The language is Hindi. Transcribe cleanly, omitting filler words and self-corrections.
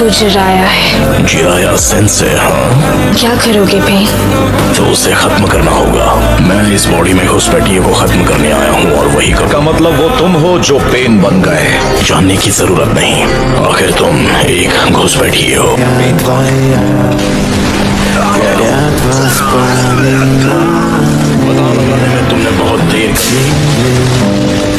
तू जिराया है। जिराया सेंस है, हाँ। क्या करोगे पेन? तो उसे खत्म करना होगा। मैं इस बॉडी में घुसपैठिए को खत्म करने आया हूँ और वही का मतलब वो तुम हो जो पेन बन गए। जानने की जरूरत नहीं, आखिर तुम एक घुसपैठिए हो। पता लगाने में तुमने बहुत देर की।